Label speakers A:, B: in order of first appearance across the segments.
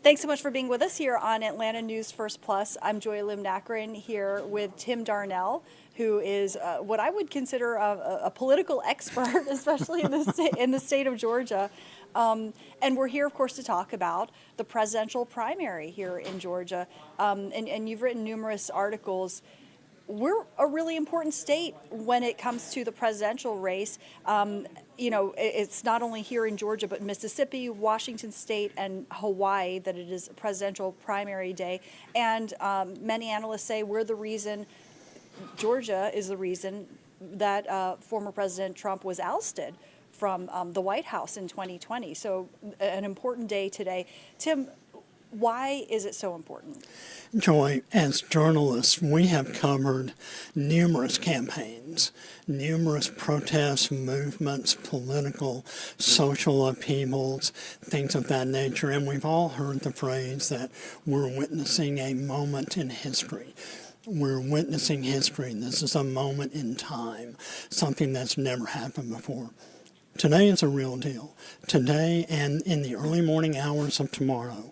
A: Thanks so much for being with us here on Atlanta News First Plus. I'm Joy Lim-Nakrin here with Tim Darnell, who is what I would consider a political expert, especially in the state of Georgia. And we're here, of course, to talk about the presidential primary here in Georgia. And you've written numerous articles. We're a really important state when it comes to the presidential race. It's not only here in Georgia, but Mississippi, Washington State, and Hawaii that it is presidential primary day. And many analysts say we're the reason, Georgia is the reason that former President Trump was ousted from the White House in 2020. So an important day today. Tim, why is it so important?
B: Joy, as journalists, we have covered numerous campaigns, numerous protests, movements, political, social upheavals, things of that nature, and we've all heard the phrase that we're witnessing a moment in history. We're witnessing history. This is a moment in time, something that's never happened before. Today is a real deal. Today and in the early morning hours of tomorrow,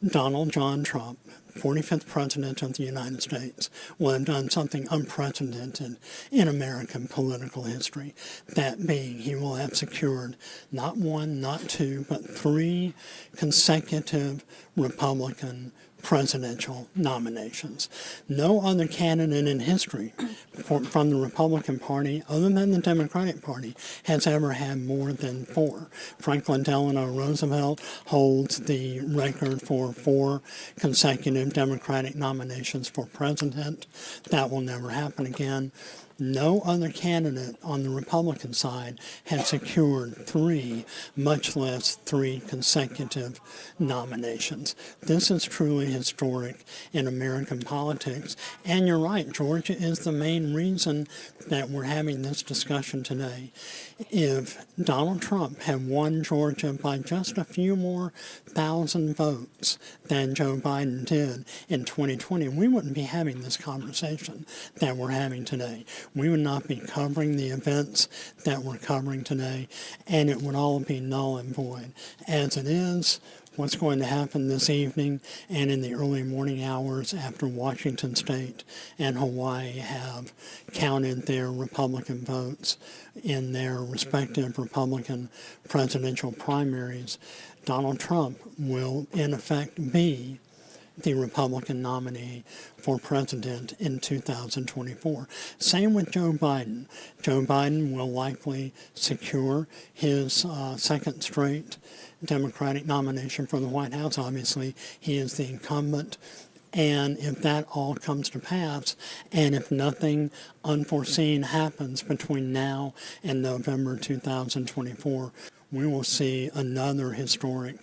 B: Donald John Trump, 45th President of the United States, will have done something unprecedented in American political history. That being, he will have secured not one, not two, but 3 consecutive Republican presidential nominations. No other candidate in history from the Republican Party, other than the Democratic Party, has ever had more than 4. Franklin Delano Roosevelt holds the record for 4 consecutive Democratic nominations for president. That will never happen again. No other candidate on the Republican side has secured 3, much less 3 consecutive nominations. This is truly historic in American politics. And you're right, Georgia is the main reason that we're having this discussion today. If Donald Trump had won Georgia by just a few more thousand votes than Joe Biden did in 2020, we wouldn't be having this conversation that we're having today. We would not be covering the events that we're covering today, and it would all be null and void. As it is, what's going to happen this evening and in the early morning hours after Washington State and Hawaii have counted their Republican votes in their respective Republican presidential primaries, Donald Trump will in effect be the Republican nominee for president in 2024. Same with Joe Biden. Joe Biden will likely secure his second straight Democratic nomination for the White House. Obviously, he is the incumbent. And if that all comes to pass, and if nothing unforeseen happens between now and November 2024, we will see another historic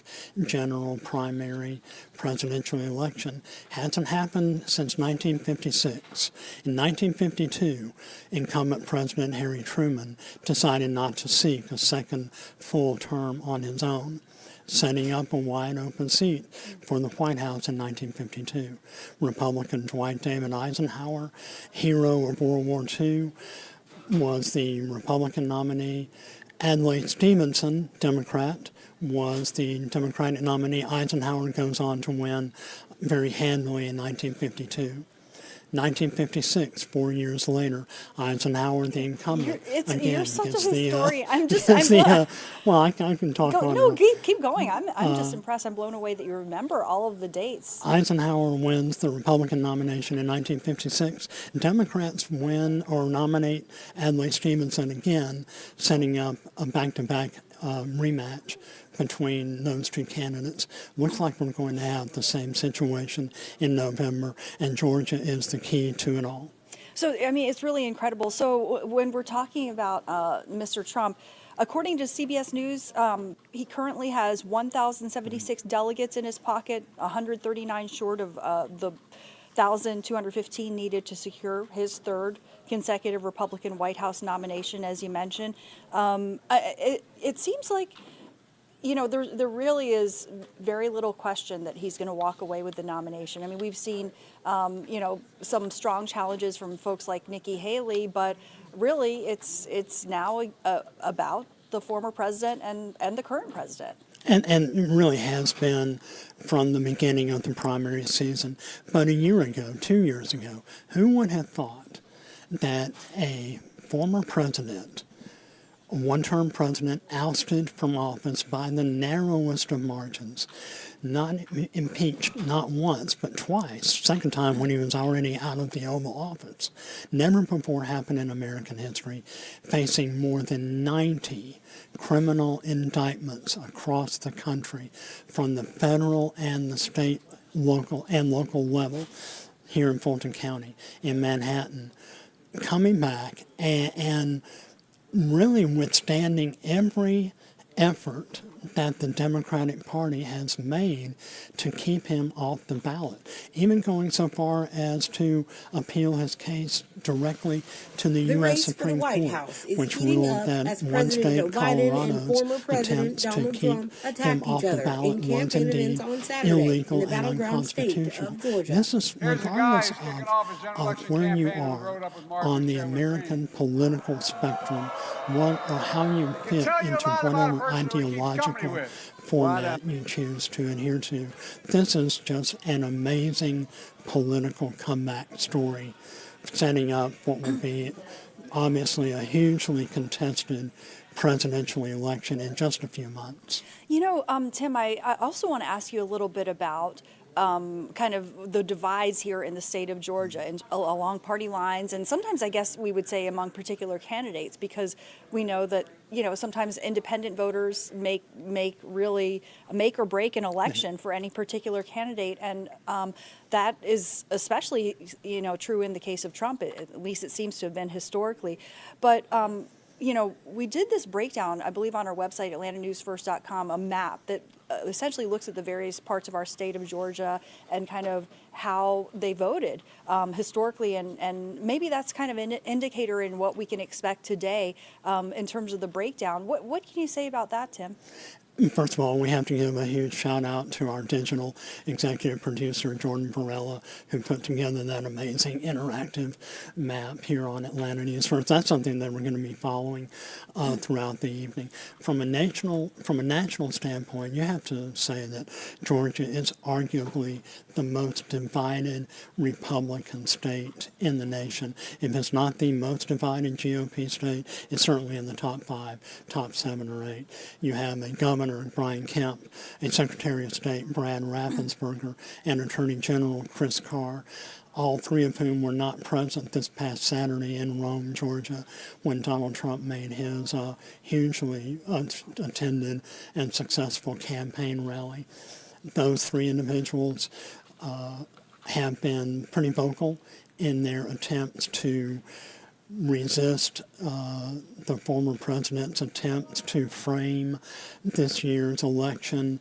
B: general primary presidential election. Hasn't happened since 1956. In 1952, incumbent President Harry Truman decided not to seek a second full term on his own, setting up a wide open seat for the White House in 1952. Republican Dwight David Eisenhower, hero of World War II, was the Republican nominee. Adlai Stevenson, Democrat, was the Democratic nominee. Eisenhower goes on to win very handily in 1952. 1956, 4 years later, Eisenhower, the incumbent,
A: You're such a historian.
B: Well, I can talk on.
A: No, keep going. I'm just impressed. I'm blown away that you remember all of the dates.
B: Eisenhower wins the Republican nomination in 1956. Democrats win or nominate Adlai Stevenson again, setting up a back-to-back rematch between those 2 candidates. Looks like we're going to have the same situation in November, and Georgia is the key to it all.
A: So, I mean, it's really incredible. So when we're talking about Mr. Trump, according to CBS News, he currently has 1,076 delegates in his pocket, 139 short of the 1,215 needed to secure his 3rd consecutive Republican White House nomination, as you mentioned. It seems like, there really is very little question that he's going to walk away with the nomination. I mean, we've seen, some strong challenges from folks like Nikki Haley, but really it's now about the former president and the current president.
B: And it really has been from the beginning of the primary season. But a year ago, 2 years ago, who would have thought that a former president, a one-term president, ousted from office by the narrowest of margins, not impeached not once but twice, second time when he was already out of the Oval Office, never before happened in American history, facing more than 90 criminal indictments across the country from the federal and the state, local level here in Fulton County, in Manhattan, coming back and really withstanding every effort that the Democratic Party has made to keep him off the ballot, even going so far as to appeal his case directly to the U.S. Supreme Court, which ruled that one state, Colorado's attempts to keep him off the ballot was indeed illegal and unconstitutional. This is regardless of where you are on the American political spectrum, what or how you fit into whatever ideological format you choose to adhere to. This is just an amazing political comeback story, setting up what would be obviously a hugely contested presidential election in just a few months.
A: You know, Tim, I also want to ask you a little bit about kind of the divides here in the state of Georgia and along party lines, and sometimes I guess we would say among particular candidates, because we know that, you know, sometimes independent voters make or break an election for any particular candidate, and that is especially, you know, true in the case of Trump. At least it seems to have been historically, but you know, we did this breakdown, I believe, on our website, atlantanewsfirst.com, a map that essentially looks at the various parts of our state of Georgia and kind of how they voted historically, and maybe that's kind of an indicator in what we can expect today in terms of the breakdown. What can you say about that, Tim?
B: First of all, we have to give a huge shout out to our digital executive producer, Jordan Varela, who put together that amazing interactive map here on Atlanta News First. That's something that we're going to be following throughout the evening. From a national standpoint, you have to say that Georgia is arguably the most divided Republican state in the nation. If it's not the most divided GOP state, it's certainly in the top 5, top 7 or 8. You have a Governor Brian Kemp, a Secretary of State Brad Raffensperger, and Attorney General Chris Carr, all three of whom were not present this past Saturday in Rome, Georgia, when Donald Trump made his hugely attended and successful campaign rally. Those three individuals have been pretty vocal in their attempts to resist the former president's attempts to frame this year's election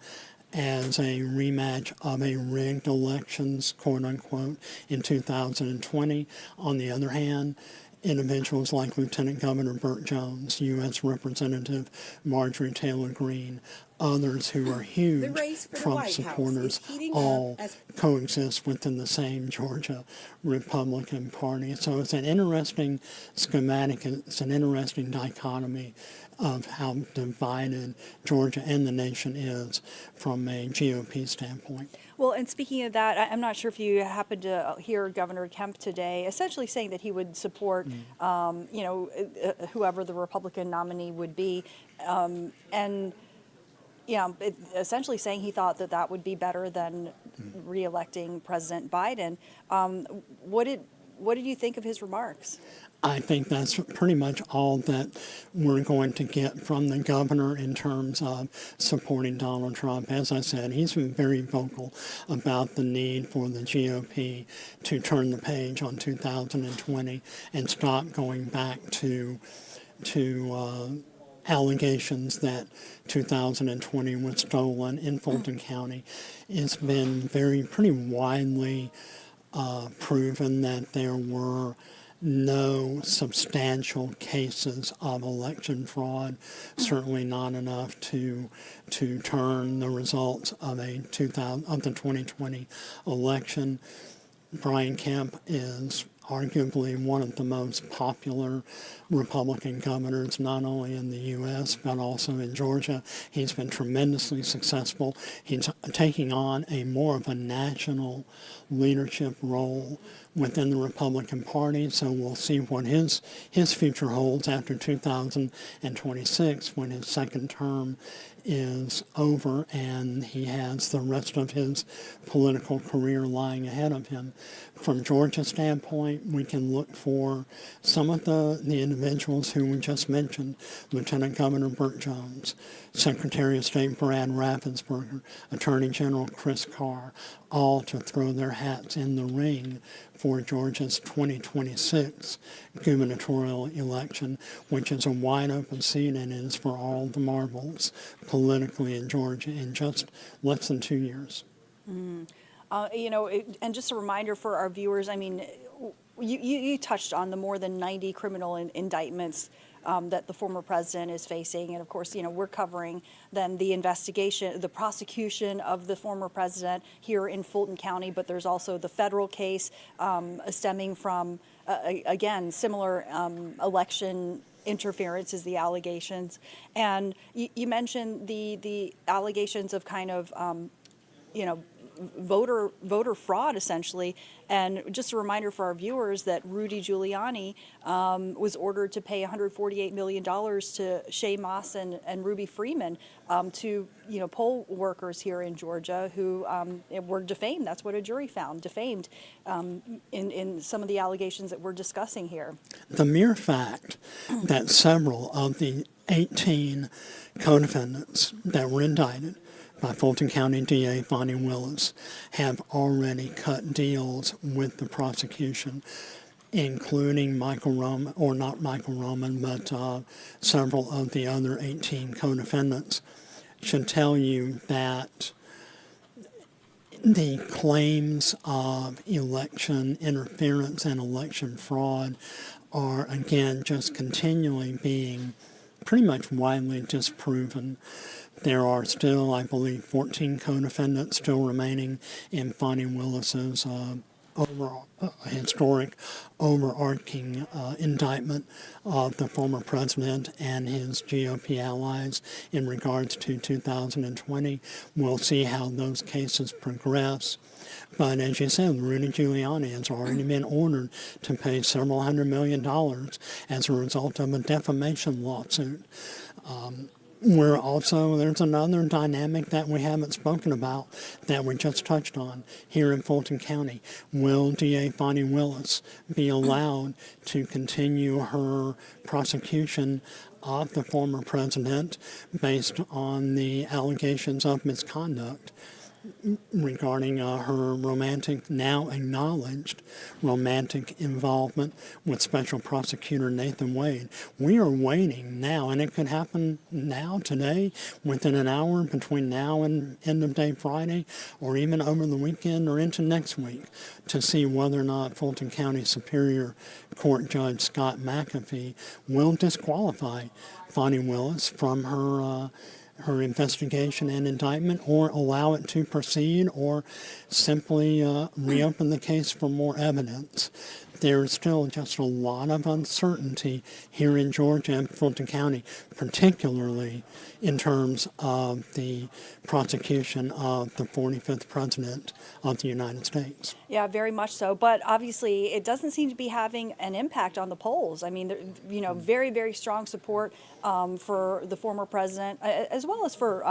B: as a rematch of a rigged elections, quote unquote, in 2020. On the other hand, individuals like Lieutenant Governor Burt Jones, U.S. Representative Marjorie Taylor Greene, others who are huge Trump supporters, all coexist within the same Georgia Republican Party. So it's an interesting schematic, it's an interesting dichotomy of how divided Georgia and the nation is from a GOP standpoint.
A: Well, and speaking of that, I'm not sure if you happened to hear Governor Kemp today essentially saying that he would support, you know, whoever the Republican nominee would be, and yeah, essentially saying he thought that that would be better than re-electing President Biden. What did you think of his remarks?
B: I think that's pretty much all that we're going to get from the governor in terms of supporting Donald Trump. As I said, he's been very vocal about the need for the GOP to turn the page on 2020 and stop going back to allegations that 2020 was stolen in Fulton County. It's been pretty widely proven that there were no substantial cases of election fraud, certainly not enough to turn the results of the 2020 election. Brian Kemp is arguably one of the most popular Republican governors, not only in the U.S., but also in Georgia. He's been tremendously successful. He's taking on more of a national leadership role within the Republican Party, so we'll see what his future holds after 2026 when his second term is over and he has the rest of his political career lying ahead of him. From Georgia's standpoint, we can look for some of the individuals who we just mentioned: Lieutenant Governor Burt Jones, Secretary of State Brad Raffensperger, Attorney General Chris Carr, all to throw their hats in the ring for Georgia's 2026 gubernatorial election, which is a wide open seat and is for all the marbles politically in Georgia in just less than 2 years.
A: And just a reminder for our viewers, I mean, you touched on the more than 90 criminal indictments that the former president is facing. And of course, we're covering then the investigation, the prosecution of the former president here in Fulton County, but there's also the federal case stemming from, again, similar election interference is the allegations. And you mentioned the allegations of kind of, voter fraud, essentially. And just a reminder for our viewers that Rudy Giuliani was ordered to pay $148 million to Shay Moss and Ruby Freeman, to poll workers here in Georgia who were defamed. That's what a jury found, defamed in some of the allegations that we're discussing here.
B: The mere fact that several of the 18 co-defendants that were indicted by Fulton County DA Bonnie Willis have already cut deals with the prosecution, including Michael Roman, or not Michael Roman, but several of the other 18 co-defendants, should tell you that the claims of election interference and election fraud are, again, just continually being pretty much widely disproven. There are still, I believe, 14 co-defendants still remaining in Bonnie Willis's historic, overarching indictment of the former president and his GOP allies in regards to 2020. We'll see how those cases progress. But as you said, Rudy Giuliani has already been ordered to pay several $100 million as a result of a defamation lawsuit. There's another dynamic that we haven't spoken about that we just touched on here in Fulton County. Will DA Bonnie Willis be allowed to continue her prosecution of the former president based on the allegations of misconduct regarding her now acknowledged romantic involvement with Special Prosecutor Nathan Wade? We are waiting now, and it could happen now, today, within an hour between now and end of day Friday, or even over the weekend or into next week, to see whether or not Fulton County Superior Court Judge Scott McAfee will disqualify Bonnie Willis from her investigation and indictment, or allow it to proceed, or simply reopen the case for more evidence. There's still just a lot of uncertainty here in Georgia and Fulton County, particularly in terms of the prosecution of the 45th President of the United States.
A: Yeah, very much so. But obviously, it doesn't seem to be having an impact on the polls. I mean, very, very strong support for the former president, as well as for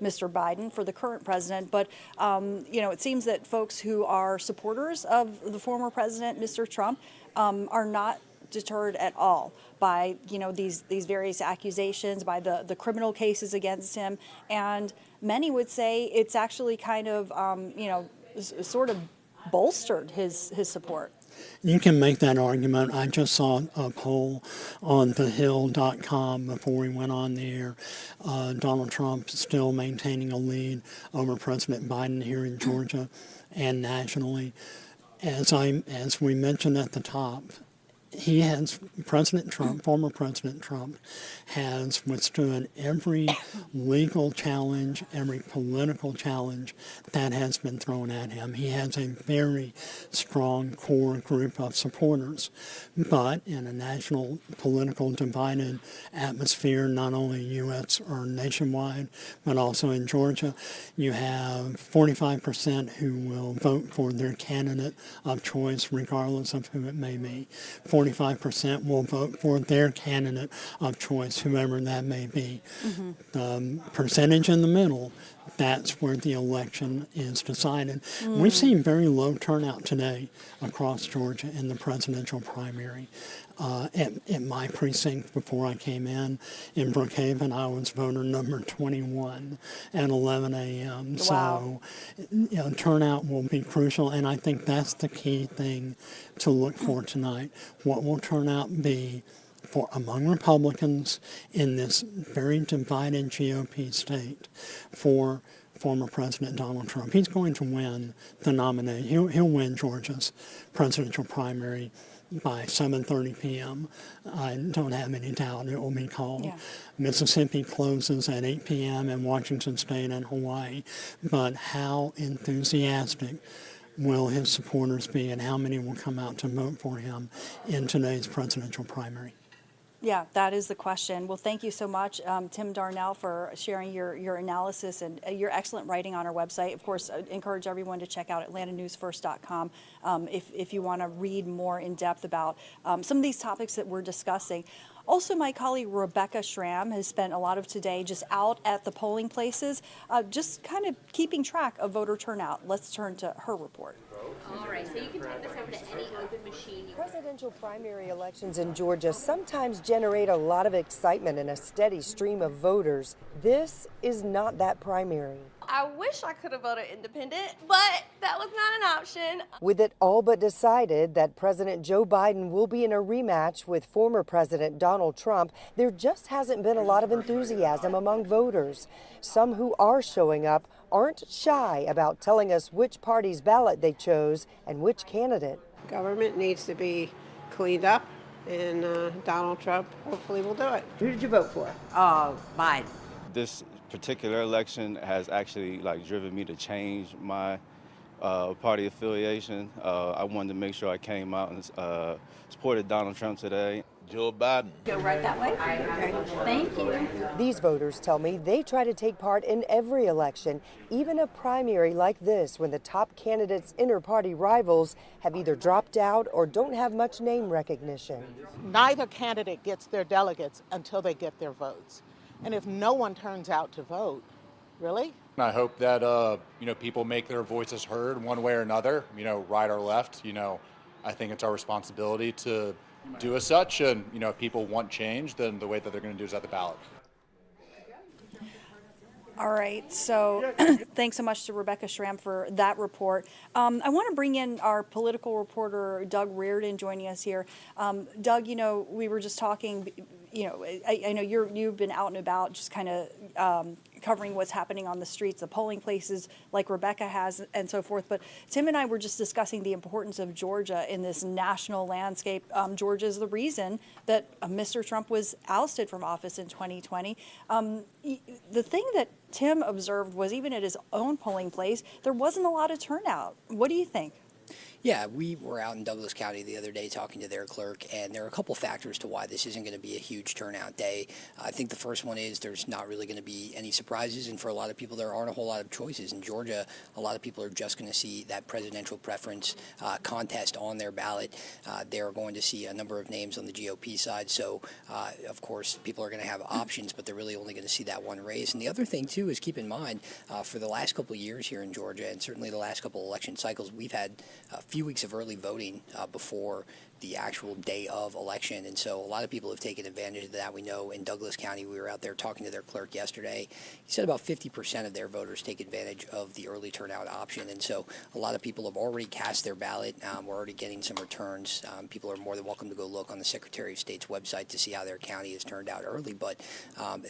A: Mr. Biden, for the current president. But, it seems that folks who are supporters of the former president, Mr. Trump, are not deterred at all by these various accusations, by the criminal cases against him, and many would say it's actually kind of sort of bolstered his support.
B: You can make that argument. I just saw a poll on thehill.com before we went on the air. Donald Trump still maintaining a lead over President Biden here in Georgia and nationally. As we mentioned at the top, he has, President Trump, former President Trump, has withstood every legal challenge, every political challenge that has been thrown at him. He has a very strong core group of supporters. But in a national political divided atmosphere, not only U.S. or nationwide, but also in Georgia, you have 45% who will vote for their candidate of choice, regardless of who it may be. 45% will vote for their candidate of choice, whoever that may be. The percentage in the middle, that's where the election is decided. We've seen very low turnout today across Georgia in the presidential primary. At my precinct before I came in Brookhaven, I was voter number 21 at 11 a.m.
A: Wow.
B: So turnout will be crucial, and I think that's the key thing to look for tonight. What will turnout be for among Republicans in this very divided GOP state for former President Donald Trump? He's going to win the nomination. He'll win Georgia's presidential primary by 7:30 p.m. I don't have any doubt it will be called.
A: Yeah.
B: Mississippi closes at 8 p.m. and Washington State and Hawaii. But how enthusiastic will his supporters be, and how many will come out to vote for him in today's presidential primary?
A: Yeah, that is the question. Well, thank you so much, Tim Darnell, for sharing your analysis and your excellent writing on our website. Of course, I encourage everyone to check out atlantanewsfirst.com if you want to read more in depth about some of these topics that we're discussing. Also, my colleague Rebecca Schramm has spent a lot of today just out at the polling places, just kind of keeping track of voter turnout. Let's turn to her report.
C: All right, so you can type this over to any open machine.
D: Presidential primary elections in Georgia sometimes generate a lot of excitement and a steady stream of voters. This is not that primary.
C: I wish I could have voted independent, but that was not an option.
D: With it all but decided that President Joe Biden will be in a rematch with former President Donald Trump, there just hasn't been a lot of enthusiasm among voters. Some who are showing up aren't shy about telling us which party's ballot they chose and which candidate.
E: Government needs to be cleaned up, and Donald Trump hopefully will do it.
D: Who did you vote for?
F: Biden.
G: This particular election has actually driven me to change my party affiliation. I wanted to make sure I came out and supported Donald Trump today.
H: Joe Biden.
C: Go right that way? Okay. Thank you.
D: These voters tell me they try to take part in every election, even a primary like this, when the top candidates' inter-party rivals have either dropped out or don't have much name recognition.
I: Neither candidate gets their delegates until they get their votes. And if no one turns out to vote, really?
J: I hope that people make their voices heard one way or another, right or left. I think it's our responsibility to do as such, and if people want change, then the way that they're going to do is at the ballot.
A: All right, so thanks so much to Rebecca Schramm for that report. I want to bring in our political reporter, Doug Reardon, joining us here. Doug, we were just talking, I know you've been out and about just kind of covering what's happening on the streets, the polling places like Rebecca has and so forth. But Tim and I were just discussing the importance of Georgia in this national landscape. Georgia is the reason that Mr. Trump was ousted from office in 2020. The thing that Tim observed was even at his own polling place, there wasn't a lot of turnout. What do you think?
F: Yeah, we were out in Douglas County the other day talking to their clerk, and there are a couple factors to why this isn't going to be a huge turnout day. I think the first one is there's not really going to be any surprises, and for a lot of people, there aren't a whole lot of choices. In Georgia, a lot of people are just going to see that presidential preference contest on their ballot. They're going to see a number of names on the GOP side, so of course, people are going to have options, but they're really only going to see that one race. And the other thing, too, is keep in mind, for the last couple of years here in Georgia, and certainly the last couple of election cycles, we've had a few weeks of early voting before the actual day of election, and so a lot of people have taken advantage of that. We know in Douglas County, we were out there talking to their clerk yesterday. He said about 50% of their voters take advantage of the early turnout option, and so a lot of people have already cast their ballot. We're already getting some returns. People are more than welcome to go look on the Secretary of State's website to see how their county has turned out early, but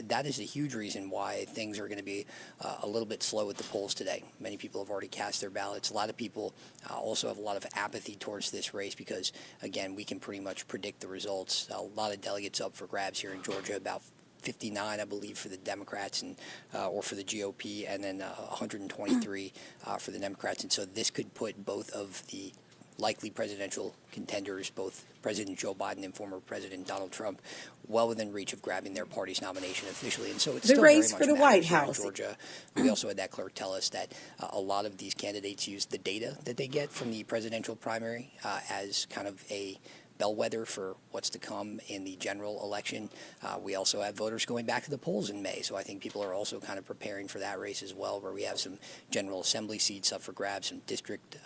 F: that is a huge reason why things are going to be a little bit slow at the polls today. Many people have already cast their ballots. A lot of people also have lot of apathy towards this race because, again, we can pretty much predict the results. A lot of delegates up for grabs here in Georgia, about 59, I believe, for the Democrats and or for the GOP, and then 123 for the Democrats. And so this could put both of the likely presidential contenders, both President Joe Biden and former President Donald Trump, well within reach of grabbing their party's nomination officially. And so it's
H: The
F: still
H: race
F: very
H: for
F: much
H: the White
F: matters here in
H: House.
F: Georgia. We also had that clerk tell us that a lot of these candidates use the data that they get from the presidential primary as kind of a bellwether for what's to come in the general election. We also have voters going back to the polls in May, so I think people are also kind of preparing for that race as well, where we have some General Assembly seats up for grabs, some district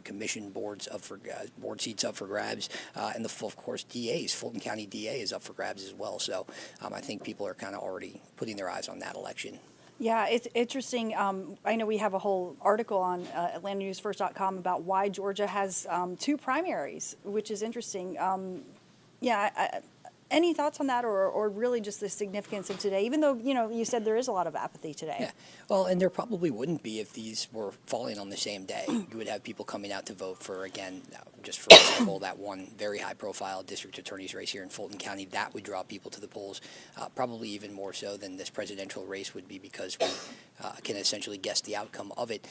F: commission boards up for board seats up for grabs, and of course DAs. Fulton County DA is up for grabs as well. So I think people are kind of already putting their eyes on that election.
A: Yeah, it's interesting. I know we have a whole article on AtlantaNewsFirst.com about why Georgia has two primaries, which is interesting. Any thoughts on that, or really just the significance of today? Even though you said there is a lot of apathy today.
F: Yeah, well, and there probably wouldn't be if these were falling on the same day. You would have people coming out to vote for, again, just for example, that one very high-profile district attorney's race here in Fulton County. That would draw people to the polls, probably even more so than this presidential race would be, because we can essentially guess the outcome of it.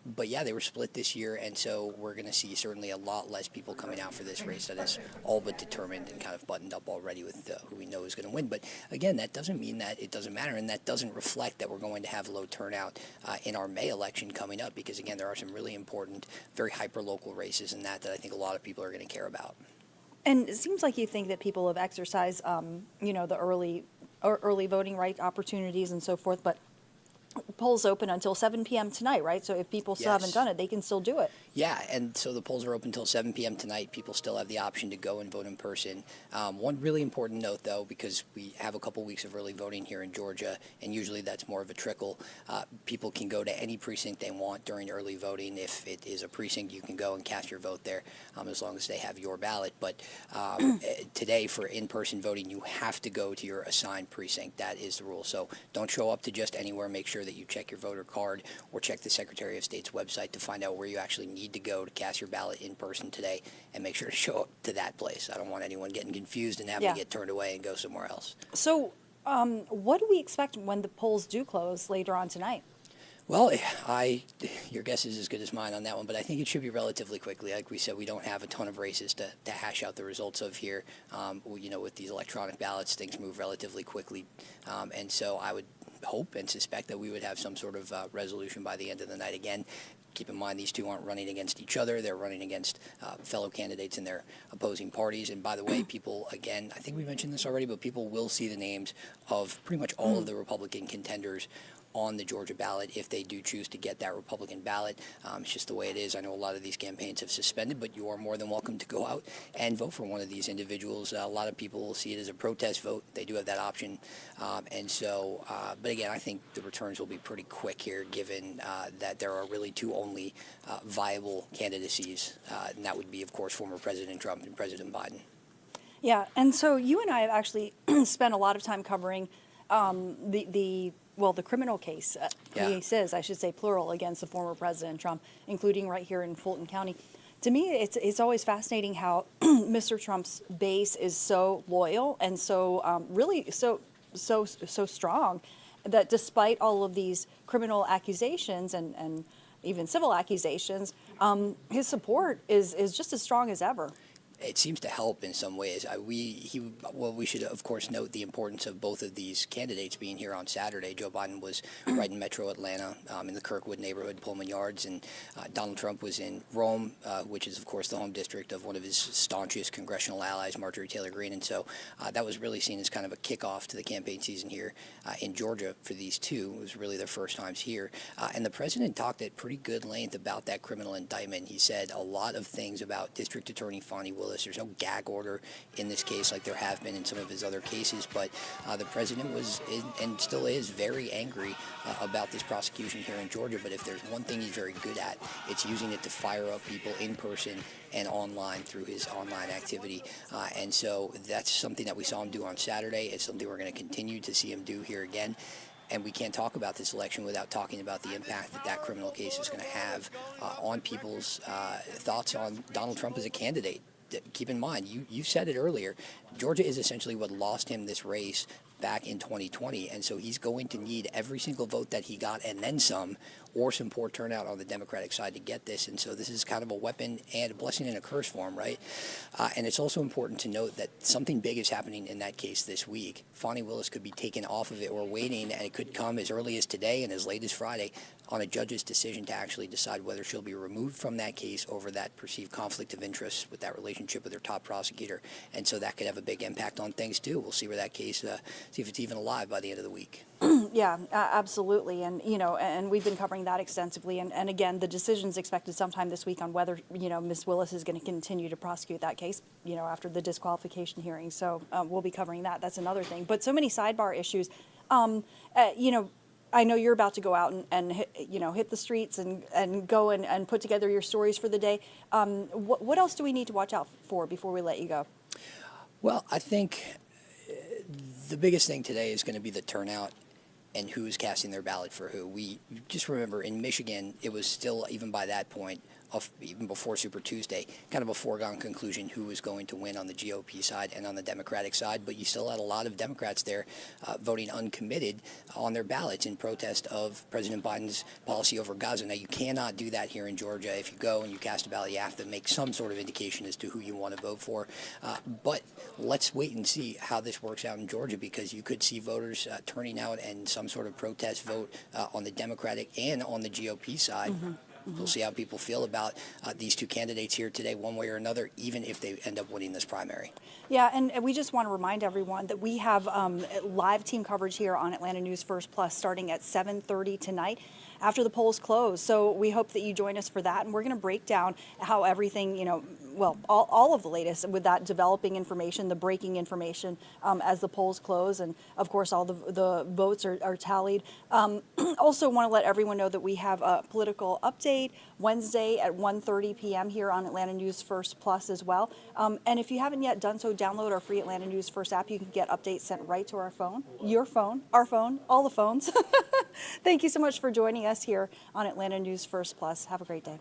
F: But yeah, they were split this year, and so we're going to see certainly a lot less people coming out for this race that is all but determined and kind of buttoned up already with who we know is going to win. But again, that doesn't mean that it doesn't matter, and that doesn't reflect that we're going to have low turnout in our May election coming up, because again, there are some really important, very hyper-local races in that I think a lot of people are going to care about.
A: And it seems like you think that people have exercised, the early voting right opportunities and so forth, but polls open until 7 p.m. tonight, right? So if people still haven't done it, they can still do it.
F: Yeah, and so the polls are open until 7 p.m. tonight. People still have the option to go and vote in person. One really important note, though, because we have a couple weeks of early voting here in Georgia, and usually that's more of a trickle, people can go to any precinct they want during early voting. If it is a precinct, you can go and cast your vote there as long as they have your ballot. But today, for in-person voting, you have to go to your assigned precinct. That is the rule. So don't show up to just anywhere. Make sure that you check your voter card or check the Secretary of State's website to find out where you actually need to go to cast your ballot in person today, and make sure to show up to that place. I don't want anyone getting confused and having to get turned away and go somewhere else.
A: So what do we expect when the polls do close later on tonight?
F: Well, your guess is as good as mine on that one, but I think it should be relatively quickly. Like we said, we don't have a ton of races to hash out the results of here. With these electronic ballots, things move relatively quickly, and so I would hope and suspect that we would have some sort of resolution by the end of the night. Again, keep in mind, these two aren't running against each other. They're running against fellow candidates in their opposing parties. And by the way, people, again, I think we mentioned this already, but people will see the names of pretty much all of the Republican contenders on the Georgia ballot if they do choose to get that Republican ballot. It's just the way it is. I know a lot of these campaigns have suspended, but you are more than welcome to go out and vote for one of these individuals. A lot of people will see it as a protest vote. They do have that option. But again, I think the returns will be pretty quick here, given that there are really two only viable candidacies, and that would be, of course, former President Trump and President Biden.
A: Yeah, and so you and I have actually spent a lot of time covering the criminal cases, I should say plural, against the former President Trump, including right here in Fulton County. To me, it's always fascinating how Mr. Trump's base is so loyal and so really so strong, that despite all of these criminal accusations and even civil accusations, his support is just as strong as ever.
F: It seems to help in some ways. We should, of course, note the importance of both of these candidates being here on Saturday. Joe Biden was right in metro Atlanta in the Kirkwood neighborhood, Pullman Yards, and Donald Trump was in Rome, which is, of course, the home district of one of his staunchest congressional allies, Marjorie Taylor Greene. And so that was really seen as kind of a kickoff to the campaign season here in Georgia for these two. It was really their first times here. And the president talked at pretty good length about that criminal indictment. He said a lot of things about District Attorney Fani Willis. There's no gag order in this case like there have been in some of his other cases, but the president was and still is very angry about this prosecution here in Georgia. But if there's one thing he's very good at, it's using it to fire up people in person and online through his online activity. And so that's something that we saw him do on Saturday. It's something we're going to continue to see him do here again. And we can't talk about this election without talking about the impact that that criminal case is going to have on people's thoughts on Donald Trump as a candidate. Keep in mind, you said it earlier, Georgia is essentially what lost him this race back in 2020, and so he's going to need every single vote that he got and then some, or some poor turnout on the Democratic side to get this. And so this is kind of a weapon and a blessing and a curse for him, right? And it's also important to note that something big is happening in that case this week. Fani Willis could be taken off of it. We're waiting, and it could come as early as today and as late as Friday on a judge's decision to actually decide whether she'll be removed from that case over that perceived conflict of interest with that relationship with her top prosecutor. And so that could have a big impact on things too. We'll see where that case, see if it's even alive by the end of the week.
A: Yeah, absolutely. And, and we've been covering that extensively. And again, the decision's expected sometime this week on whether, Ms. Willis is going to continue to prosecute that case, after the disqualification hearing. So we'll be covering that. That's another thing. But so many sidebar issues. I know you're about to go out and hit the streets and go and put together your stories for the day. What else do we need to watch out for before we let you go?
F: Well, I think the biggest thing today is going to be the turnout and who's casting their ballot for who. We just remember in Michigan, it was still, even by that point, even before Super Tuesday, kind of a foregone conclusion who was going to win on the GOP side and on the Democratic side, but you still had a lot of Democrats there voting uncommitted on their ballots in protest of President Biden's policy over Gaza. Now, you cannot do that here in Georgia. If you go and you cast a ballot, you have to make some sort of indication as to who you want to vote for. But let's wait and see how this works out in Georgia, because you could see voters turning out and some sort of protest vote on the Democratic and on the GOP side. Mm-hmm. We'll see how people feel about these two candidates here today, one way or another, even if they end up winning this primary.
A: Yeah, and we just want to remind everyone that we have live team coverage here on Atlanta News First Plus starting at 7:30 tonight after the polls close. So we hope that you join us for that, and we're going to break down how everything, all of the latest with that developing information, the breaking information as the polls close, and of course all the votes are tallied. Also want to let everyone know that we have a political update Wednesday at 1:30 p.m. here on Atlanta News First Plus as well. And if you haven't yet done so, download our free Atlanta News First app. You can get updates sent right to our phone, your phone, our phone, all the phones. Thank you so much for joining us here on Atlanta News First Plus. Have a great day.